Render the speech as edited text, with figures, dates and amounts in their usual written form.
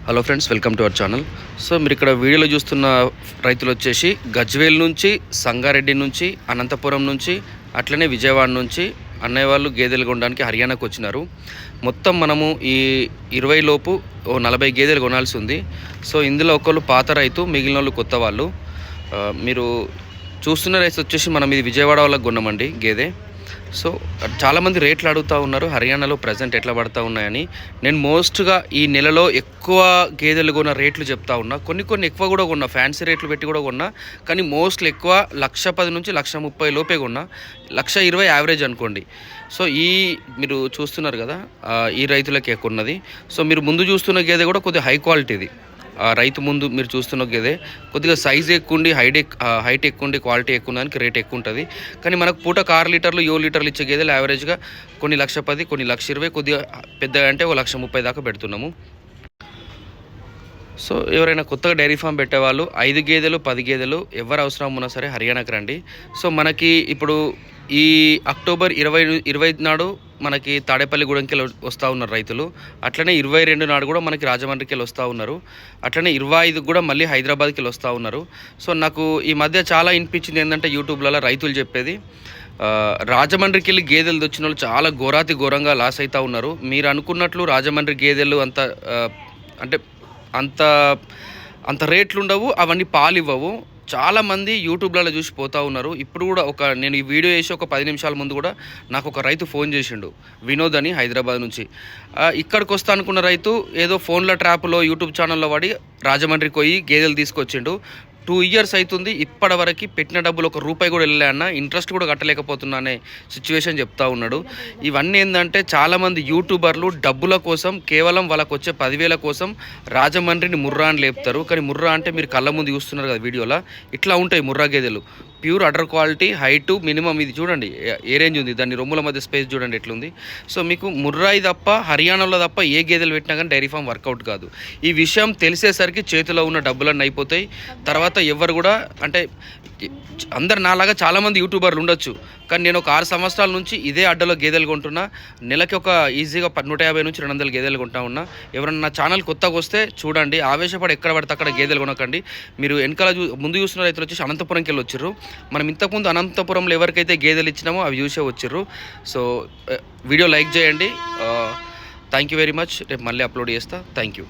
Hello friends, welcome to our channel. So మీరు ఇక్కడ వీడియోలో చూస్తున్న రైతులు వచ్చేసి గజ్వేల్ నుంచి, సంగారెడ్డి నుంచి, అనంతపురం నుంచి, అట్లనే విజయవాడ నుంచి అన్నయ్య వాళ్ళు గేదెలు కొనడానికి హర్యానాకు వచ్చినారు. మొత్తం మనము ఈ 20 లోపు 40 గేదెలు కొనాల్సి ఉంది. సో ఇందులో ఒకళ్ళు పాత రైతు, మిగిలిన వాళ్ళు కొత్త వాళ్ళు. మీరు చూస్తున్న రైతు వచ్చేసి మనం ఇది విజయవాడ వాళ్ళకి కొన్నామండి గేదె. సో చాలామంది రేట్లు అడుగుతూ ఉన్నారు, హర్యానాలో ప్రజెంట్ ఎట్లా పడుతూ ఉన్నాయని. నేను మోస్ట్గా ఈ నెలలో ఎక్కువ గేదెలు కొన్న రేట్లు చెప్తా ఉన్నా. కొన్ని ఎక్కువ కూడా కొన్నా, ఫ్యాన్సీ రేట్లు పెట్టి కూడా కొన్నా. కానీ మోస్ట్లీ ఎక్కువ 1,10,000 నుంచి 1,30,000 లోపే కొన్నా. 1,20,000 యావరేజ్ అనుకోండి. సో మీరు చూస్తున్నారు కదా, ఈ రైతులకి ఎక్కువ ఉన్నది. సో మీరు ముందు చూస్తున్న గేదె కూడా కొద్దిగా హై క్వాలిటీది. రైతు ముందు మీరు చూస్తున్న గేదె కొద్దిగా సైజ్ ఎక్కువ ఉండి, హైట్ ఎక్కువ ఉండి, క్వాలిటీ ఎక్కువ ఉండడానికి రేట్ ఎక్కువ ఉంటుంది. కానీ మనకు పూటకు 6 లీటర్లు 7 లీటర్లు ఇచ్చే గేదెలు యావరేజ్గా కొన్ని 1,10,000, కొన్ని 1,20,000, కొద్దిగా పెద్దగా అంటే 1,30,000 దాకా పెడుతున్నాము. సో ఎవరైనా కొత్తగా డైరీ ఫామ్ పెట్టేవాళ్ళు 5 గేదెలు 10 గేదెలు ఎవరు అవసరం ఉన్నా సరే హర్యానాకి రండి. సో మనకి ఇప్పుడు ఈ అక్టోబర్ 20 నాడు మనకి తాడేపల్లిగూడెంకి వస్తూ ఉన్నారు రైతులు. అట్లనే 22 నాడు కూడా మనకి రాజమండ్రికి వెళ్ళి వస్తూ ఉన్నారు. అట్లనే 25 కూడా మళ్ళీ హైదరాబాద్కి వెళ్ళి వస్తూ ఉన్నారు. సో నాకు ఈ మధ్య చాలా వినిపించింది ఏంటంటే యూట్యూబ్లలో రైతులు చెప్పేది, రాజమండ్రికి వెళ్ళి గేదెలు తెచ్చిన వాళ్ళు చాలా ఘోరంగా లాస్ అవుతూ ఉన్నారు. మీరు అనుకున్నట్లు రాజమండ్రి గేదెలు అంటే అంత రేట్లు ఉండవు, అవన్నీ పాలు ఇవ్వవు. చాలామంది యూట్యూబ్లలో చూసి పోతూ ఉన్నారు. ఇప్పుడు కూడా నేను ఈ వీడియో వేసి ఒక 10 నిమిషాల ముందు కూడా నాకు ఒక రైతు ఫోన్ చేసిండు, వినోద్ అని, హైదరాబాద్ నుంచి. ఇక్కడికి వస్తా అనుకున్న రైతు ఏదో ఫోన్ల ట్రాప్లో యూట్యూబ్ ఛానల్లో పడి రాజమండ్రికి పోయి గేదెలు తీసుకొచ్చిండు. 2 ఇయర్స్ అవుతుంది, ఇప్పటి వరకు పెట్టిన డబ్బులు ₹1 కూడా వెళ్ళలే అన్న, ఇంట్రెస్ట్ కూడా కట్టలేకపోతున్నా అనే సిచ్యువేషన్ చెప్తా ఉన్నాడు. ఇవన్నీ ఏంటంటే చాలామంది యూట్యూబర్లు డబ్బుల కోసం, కేవలం వాళ్ళకు వచ్చే 10,000 కోసం రాజమండ్రిని ముర్రా అని లేపుతారు. కానీ ముర్రా అంటే మీరు కళ్ళ ముందు చూస్తున్నారు కదా వీడియోలో, ఇట్లా ఉంటాయి ముర్రా గేదెలు. Pure udder quality, height minimum. ఇది చూడండి ఏ రేంజ్ ఉంది, దాని రొమ్ముల మధ్య స్పేస్ చూడండి ఎట్లుంది. సో మీకు ముర్రాయి తప్ప, హర్యానాలో తప్ప ఏ గేదెలు పెట్టినా కానీ డైరీ ఫామ్ వర్కౌట్ కాదు. ఈ విషయం తెలిసేసరికి చేతిలో ఉన్న డబ్బులన్నీ అయిపోతాయి. తర్వాత ఎవరు కూడా అంటే అందరు నాలాగా చాలామంది యూట్యూబర్లు ఉండొచ్చు, కానీ నేను ఒక 6 సంవత్సరాల నుంచి ఇదే అడ్డలో గేదెలు కొంటున్నా. నెలకి ఒక ఈజీగా 150 నుంచి 200 గేదెలు కొంటా ఉన్నా. ఎవరన్నా నా ఛానల్ కొత్తగా వస్తే చూడండి, ఆవేశపడి ఎక్కడ పడితే అక్కడ గేదెలు కొనకండి. మీరు వెనకాల ముందు చూస్తున్న రైతులు వచ్చేసి అనంతపురంకి వెళ్ళి వచ్చిర్రు. మనం ఇంతకుముందు అనంతపురంలో ఎవరికైతే గేదెలు ఇచ్చినామో అవి చూసే వచ్చిర్రు. సో వీడియో లైక్ చేయండి. Thank you very much. రేపు మళ్ళీ అప్లోడ్ చేస్తా. Thank you.